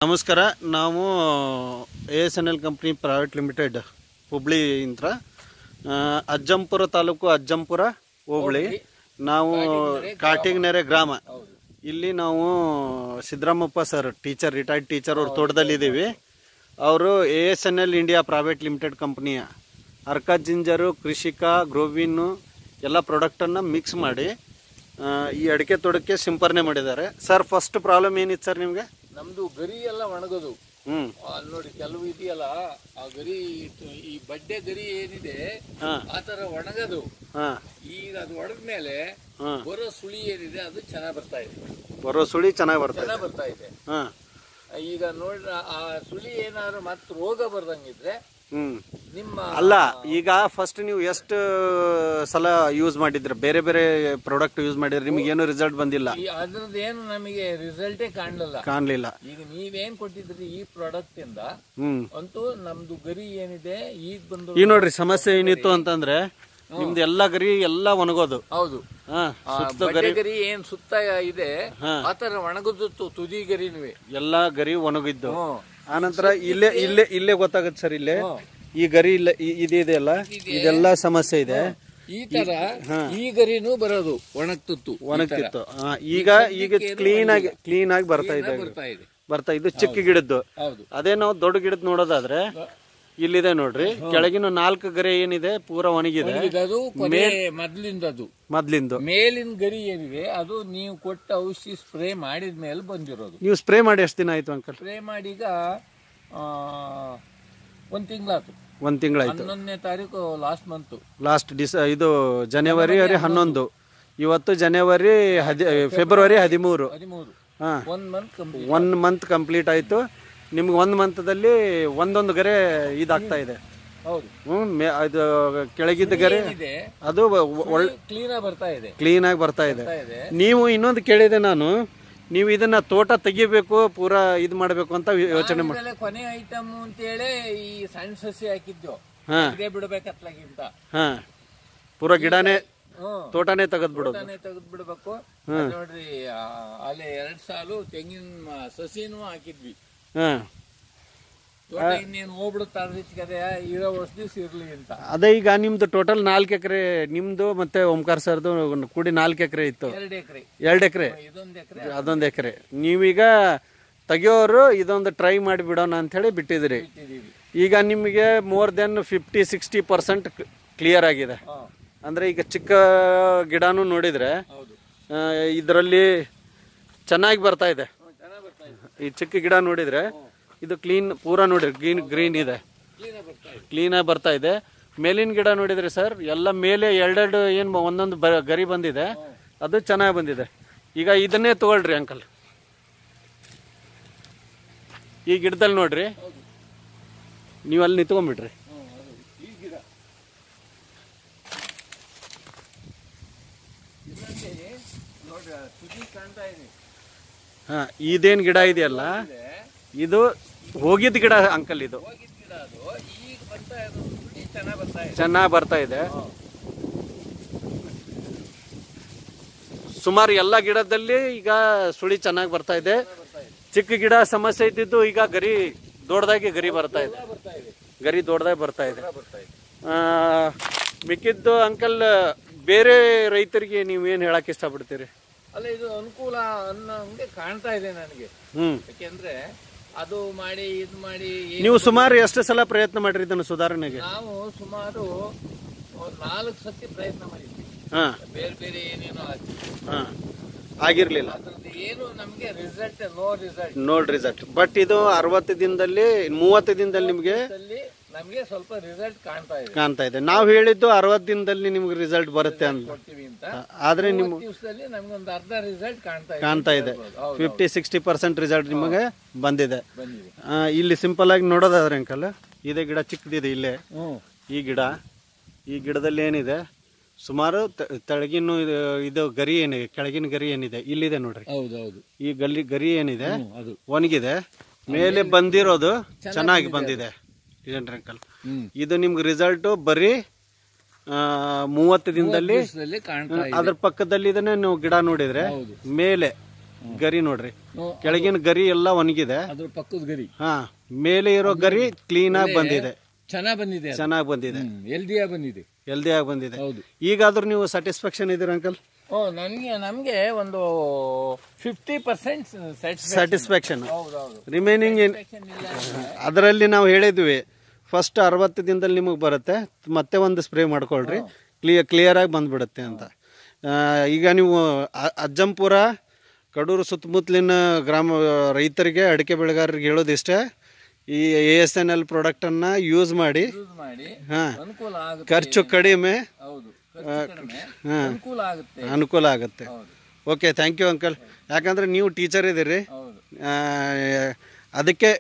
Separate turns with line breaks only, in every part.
ನಮಸ್ಕಾರ. ನಾವು ASNL company private limited Hubli ಇಂತ್ರ ಅಜ್ಜಂಪುರ ತಾಲೂಕು ಅಜ್ಜಂಪುರ ಹೋಬಳಿ ನಾವು ಕಾಟಿಗನೆರೆ ಗ್ರಾಮ. ಇಲ್ಲಿ ನಾವು Siddaramappa sir teacher retired teacher ಅವ್ರ ತೋಟದಲ್ಲಿದ್ದೀವಿ. ಅವರು ASNL ಇಂಡಿಯಾ ಪ್ರೈವೇಟ್ ಲಿಮಿಟೆಡ್ ಕಂಪ್ನಿಯ ಅರ್ಕ ಜಿಂಜರು ಕೃಷಿಕ ಗ್ರೋವಿನ್ನು ಎಲ್ಲ ಪ್ರಾಡಕ್ಟನ್ನು ಮಿಕ್ಸ್ ಮಾಡಿ ಈ ಅಡಿಕೆ ತೋಟಕ್ಕೆ ಸಿಂಪರಣೆ ಮಾಡಿದ್ದಾರೆ. ಸರ್ ಫಸ್ಟ್ ಪ್ರಾಬ್ಲಮ್ ಏನಿತ್ತು ಸರ್ ನಿಮಗೆ?
ನಮ್ದು ಗರಿ ಎಲ್ಲ ಒಣಗೋದು. ಅಲ್ಲಿ ನೋಡಿ ಕೆಲವು ಇದೆಯಲ್ಲ ಆ ಗರಿ, ಈ ಬಡ್ಡೆ ಗರಿ ಏನಿದೆ ಆ ತರ ಒಣಗದು. ಈಗ ಅದು ಒಣದ್ಮೇಲೆ ಬರೋ ಸುಳಿ ಏನಿದೆ ಅದು ಚೆನ್ನಾಗ್ ಬರ್ತಾ ಇದೆ.
ಬರೋ ಸುಳಿ ಚೆನ್ನಾಗಿ
ಬರ್ತಾ ಇದೆ. ಈಗ ನೋಡ್ರ ಆ ಸುಳಿ ಏನಾದ್ರು ಮತ್ ರೋಗ ಬರ್ದಂಗಿದ್ರೆ ನಿಮ್ಮ
ಅಲ್ಲ. ಈಗ ಫಸ್ಟ್ ನೀವು ಎಷ್ಟು ಸಲ ಯೂಸ್ ಮಾಡಿದ್ರೆ, ಬೇರೆ ಬೇರೆ ಪ್ರಾಡಕ್ಟ್ ಯೂಸ್ ಮಾಡಿದ್ರೆ ನಿಮ್ಗೆ ಏನು ರಿಸಲ್ಟ್ ಬಂದಿಲ್ಲ?
ಅದ್ರದ್ದು ಏನು ನಮಗೆ ರಿಸಲ್ಟೇ ಕಾಣಲಿಲ್ಲ. ಈಗ ನೀವೇನ್ ಕೊಟ್ಟಿದ್ರಿ ಈ ಪ್ರಾಡಕ್ಟ್ ಇಂದ ಅಂತೂ ನಮ್ದು ಗರಿ ಏನಿದೆ ಈಗ ಬಂದು
ಈಗ ನೋಡ್ರಿ ಸಮಸ್ಯೆ ಏನಿತ್ತು ಅಂತಂದ್ರೆ ನಿಮ್ದು ಎಲ್ಲಾ ಗರಿ ಎಲ್ಲ ಒಣಗೋದು.
ಹೌದು, ಗರಿ ಏನ್ ಸುತ್ತ ಇದೆ ಆತರ ಒಣಗುದು ತುದಿ ಗರಿನುವೆ ಎಲ್ಲಾ
ಗರಿ ಒಣಗಿದ್ದು. ಆನಂತರ ಇಲ್ಲೇ ಗೊತ್ತಾಗುತ್ತೆ ಸರ್. ಇಲ್ಲೇ ಈ ಗರಿ ಇಲ್ಲ ಇದೆಯಲ್ಲ, ಇದೆಲ್ಲ ಸಮಸ್ಯೆ ಇದೆ.
ಈ ತರ ಈ ಗರಿನೂ ಬರೋದು ಒಣಗ್ತಿತ್ತು.
ಈಗ ಕ್ಲೀನ್ ಆಗಿ ಬರ್ತಾ ಇದೆ. ಇದು ಚಿಕ್ಕ ಗಿಡದ್ದು. ಅದೇ ನಾವು ದೊಡ್ಡ ಗಿಡದ್ ನೋಡೋದಾದ್ರೆ ಇಲ್ಲಿದೆ ನೋಡ್ರಿ, ಕೆಳಗಿನ 4 ಗರಿ ಏನಿದೆ ಪೂರಾ ಒಣಗಿದೆ. ಮೊದ್ಲಿಂದು
ಮೇಲಿನ ಗರಿ ಏನಿದೆ ಅದು ನೀವು ಕೊಟ್ಟ ಔಷಧಿ ಸ್ಪ್ರೇ ಮಾಡಿದ ಮೇಲೆ ಬಂದಿರೋದು.
ನೀವು ಸ್ಪ್ರೇ ಮಾಡಿ ಎಷ್ಟು ದಿನ ಆಯ್ತು ಅಂಕಲ್?
ಸ್ಪ್ರೇ ಮಾಡಿ ಈಗ 1 ತಿಂಗಳಾಯ್ತು.
1 ತಿಂಗಳಾಯ್ತು.
11ನೇ ತಾರೀಕು
ಲಾಸ್ಟ್ ಇದು ಜನವರಿ 11. ಇವತ್ತು ಜನವರಿ ಫೆಬ್ರವರಿ 13. 1 ಮಂತ್ ಕಂಪ್ಲೀಟ್ ಆಯ್ತು. ನಿಮ್ಗೆ 1 ಮಂತದಲ್ಲಿ ಒಂದೊಂದು ಗರೆ ಇದಾಗ್ತಾ ಇದೆ. ಅದು ಕೆಳಗಿದ್ದ ಗರೆ ಅದು ಕ್ಲೀನ್ ಆಗಿ ಬರ್ತಾ ಇದೆ. ನೀವು ಇನ್ನೊಂದು ಕೇಳಿದೆ ನಾನು, ನೀವು ಇದನ್ನ ತೋಟ ತೆಗಿಬೇಕು, ಪೂರಾ ಇದ್ ಮಾಡ್ಬೇಕು ಅಂತ ಯೋಚನೆ ಮಾಡಿ
ಕೊನೆ ಐಟಮ್ ಅಂತ ಹೇಳಿ ಈ ಸಣ್ಣ ಸಸಿ ಹಾಕಿದ್ದು ಬಿಡ್ಬೇಕತ್ಲಾಗಿಂತ
ಪೂರಾ ಗಿಡನೇ ತೋಟನೇ ತೆಗೆದ್ಬಿಡೋದು.
ತೆಗೆದ್ಬಿಡ್ಬೇಕು ನೋಡ್ರಿ. ಅಲ್ಲಿ 2 ಸಾಲು ತೆಂಗಿನ ಸಸಿನೂ ಹಾಕಿದ್ವಿ.
ಅದೇ ಈಗ ನಿಮ್ದು ಟೋಟಲ್ 4 ಎಕರೆ ನಿಮ್ದು ಮತ್ತೆ ಓಂಕಾರ ಸರ್ದು ಕೂಡಿ 4 ಎಕರೆ ಇತ್ತು. 2 ಎಕರೆ ಅದೊಂದು ಎಕರೆ. ನೀವೀಗ ತೆಗಿಯೋರು ಇದೊಂದು ಟ್ರೈ ಮಾಡಿ ಬಿಡೋಣ ಅಂತ ಹೇಳಿ ಬಿಟ್ಟಿದ್ರಿ. ಈಗ ನಿಮಗೆ ಮೋರ್ ದೆನ್ 50-60% ಕ್ಲಿಯರ್ ಆಗಿದೆ. ಅಂದ್ರೆ ಈಗ ಚಿಕ್ಕ ಗಿಡನೂ ನೋಡಿದ್ರೆ ಇದರಲ್ಲಿ ಚೆನ್ನಾಗಿ ಬರ್ತಾ ಇದೆ. ಈ ಚಿಕ್ಕ ಗಿಡ ನೋಡಿದ್ರೆ ಇದು ಕ್ಲೀನ್ ಪೂರಾ ನೋಡ್ರಿ ಗ್ರೀನ್ ಇದೆ, ಕ್ಲೀನ್ ಆಗಿ ಬರ್ತಾ ಇದೆ. ಮೇಲಿನ ಗಿಡ ನೋಡಿದ್ರೆ ಸರ್ ಎಲ್ಲ ಮೇಲೆ 2 ಏನ್ ಒಂದೊಂದು ಗರಿ ಬಂದಿದೆ, ಅದು ಚೆನ್ನಾಗಿ ಬಂದಿದೆ. ಈಗ ಇದನ್ನೇ ತಗೊಳ್ರಿ ಅಂಕಲ್. ಈ ಗಿಡದಲ್ಲಿ ನೋಡ್ರಿ, ನೀವು ಅಲ್ಲಿ ನಿಂತ್ಕೊಂಡ್ಬಿಡ್ರಿ. ಇದೇನ್ ಗಿಡ ಇದೆಯಲ್ಲ ಇದು ಹೋಗಿದ್ದ ಗಿಡ ಅಂಕಲ್. ಇದು ಚೆನ್ನಾಗಿ ಬರ್ತಾ ಇದೆ. ಸುಮಾರು ಎಲ್ಲ ಗಿಡದಲ್ಲಿ ಈಗ ಸುಳಿ ಚೆನ್ನಾಗಿ ಬರ್ತಾ ಇದೆ. ಚಿಕ್ಕ ಗಿಡ ಸಮಸ್ಯೆ ಇದ್ದಿದ್ದು ಈಗ ಗರಿ ದೊಡ್ಡದಾಗಿ ಗರಿ ಬರ್ತಾ ಇದೆ. ಮಿಕ್ಕಿದ್ದು ಅಂಕಲ್ ಬೇರೆ ರೈತರಿಗೆ ನೀವೇನ್ ಹೇಳಕ್ ಇಷ್ಟಪಡ್ತೀರಿ?
ಅಲ್ಲ, ಇದು ಅನುಕೂಲ ಅನ್ನೋಂಗೆ ಕಾಣ್ತಾ ಇದೆ ನನಗೆ. ಯಾಕೆಂದ್ರೆ ಅದು ಮಾಡಿ ಇದು ಮಾಡಿ
ನೀವು ಸುಮಾರು ಎಷ್ಟು ಸಲ ಪ್ರಯತ್ನ ಮಾಡಿರಿ ಇದನ್ನು ಸುಧಾರಣೆಗೆ?
ನಾವು ಸುಮಾರು 4 ಸತಿ ಪ್ರಯತ್ನ ಮಾಡಿದ್ವಿ. ಬೇರೆ ಬೇರೆ ಏನೇನೋ
ಆಗಿರ್ಲಿಲ್ಲ.
ಏನು ನಮ್ಗೆ ರಿಸಲ್ಟ್
ನೋ ರಿಸಲ್ಟ್. ಬಟ್ ಇದು 60 ದಿನದಲ್ಲಿ 30 ದಿನದಲ್ಲಿ ನಿಮ್ಗೆ
ನಮ್ಗೆ ಸ್ವಲ್ಪ ರಿಸಲ್ಟ್
ಕಾಣ್ತಾ ಇದೆ. ನಾವು ಹೇಳಿದ್ದು 60 ದಿನದಲ್ಲಿ ನಿಮ್ಗೆ ರಿಸಲ್ಟ್ ಬರುತ್ತೆ ಅಂತ, ಆದ್ರೆ ನಿಮ್ಗೆ
ನಮ್ಗೆ ಒಂದು ಅರ್ಧ ರಿಸಲ್ಟ್
ಕಾಣ್ತಾ ಇದೆ. 50-60% ರಿಸಲ್ಟ್ ನಿಮಗೆ ಬಂದಿದೆ. ಇಲ್ಲಿ ಸಿಂಪಲ್ ಆಗಿ ನೋಡೋದಾದ್ರೆ ಅಂಕಲ್, ಇದೇ ಗಿಡ ಚಿಕ್ಕದಿದೆ ಇಲ್ಲೇ. ಈ ಗಿಡದಲ್ಲಿ ಏನಿದೆ ಸುಮಾರು ತೆಳಗಿನ ಇದು ಗರಿ ಏನಿದೆ, ಕೆಳಗಿನ ಗರಿ ಏನಿದೆ ಇಲ್ಲಿದೆ ನೋಡ್ರಿ. ಈ ಗರಿ ಏನಿದೆ ಒಣಗಿದೆ, ಮೇಲೆ ಬಂದಿರೋದು ಚೆನ್ನಾಗಿ ಬಂದಿದೆ ಅಂಕಲ್. ಇದು ನಿಮ್ಗೆ ರಿಸಲ್ಟ್ ಬರೀ 30 ದಿನದಲ್ಲಿ. ಅದ್ರ ಪಕ್ಕದಲ್ಲಿ ಇದನ್ನ ನೀವು ಗಿಡ ನೋಡಿದ್ರೆ ಮೇಲೆ ಗರಿ ನೋಡ್ರಿ, ಕೆಳಗಿನ ಗರಿ ಎಲ್ಲ ಒಣಗಿದೆ,
ಅದ್ರ ಪಕ್ಕದ ಗರಿ.
ಹಾ, ಮೇಲೆ ಇರೋ ಗರಿ ಕ್ಲೀನ್ ಆಗಿ ಬಂದಿದೆ,
ಚೆನ್ನಾಗಿ ಬಂದಿದೆ,
ಚೆನ್ನಾಗಿ ಬಂದಿದೆ,
ಹೆಲ್ದಿಯಾಗಿ ಬಂದಿದೆ,
ಹೆಲ್ದಿಯಾಗಿ ಬಂದಿದೆ.
ಹೌದು.
ಈಗಾದ್ರೂ ನೀವು ಸ್ಯಾಟಿಸ್ಫ್ಯಾಕ್ಷನ್ ಇದೀರ ಅಂಕಲ್?
ನಮ್ಗೆ ಒಂದು 50%
ಸ್ಯಾಟಿಸ್ಫ್ಯಾಕ್ಷನ್. ರಿಮೈನಿಂಗ್ ಅದರಲ್ಲಿ ನಾವು ಹೇಳಿದ್ವಿ ಫಸ್ಟ್ 60 ದಿನದಲ್ಲಿ ನಿಮಗೆ ಬರುತ್ತೆ, ಮತ್ತೆ ಒಂದು ಸ್ಪ್ರೇ ಮಾಡ್ಕೊಳ್ರಿ, ಕ್ಲಿಯರ್ ಆಗಿ ಬಂದ್ಬಿಡುತ್ತೆ ಅಂತ. ಈಗ ನೀವು ಅಜ್ಜಂಪುರ ಕಡೂರು ಸುತ್ತಮುತ್ತಲಿನ ಗ್ರಾಮ ರೈತರಿಗೆ, ಅಡಿಕೆ ಬೆಳೆಗಾರರಿಗೆ ಹೇಳೋದಿಷ್ಟೇ, ಈ ASNL ಪ್ರಾಡಕ್ಟನ್ನು ಯೂಸ್ ಮಾಡಿ. ಹಾಂ, ಖರ್ಚು ಕಡಿಮೆ, ಅನುಕೂಲ ಆಗುತ್ತೆ. Okay, thank you uncle. ಯಾಕಂದರೆ ನೀವು ಟೀಚರ್ ಇದ್ದೀರಿ, ಅದಕ್ಕೆ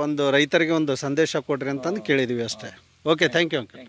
ಒಂದು ರೈತರಿಗೆ ಒಂದು ಸಂದೇಶ ಕೊಡ್ರಿ ಅಂತಂದು ಕೇಳಿದ್ದೀವಿ ಅಷ್ಟೇ. Okay, thank you uncle.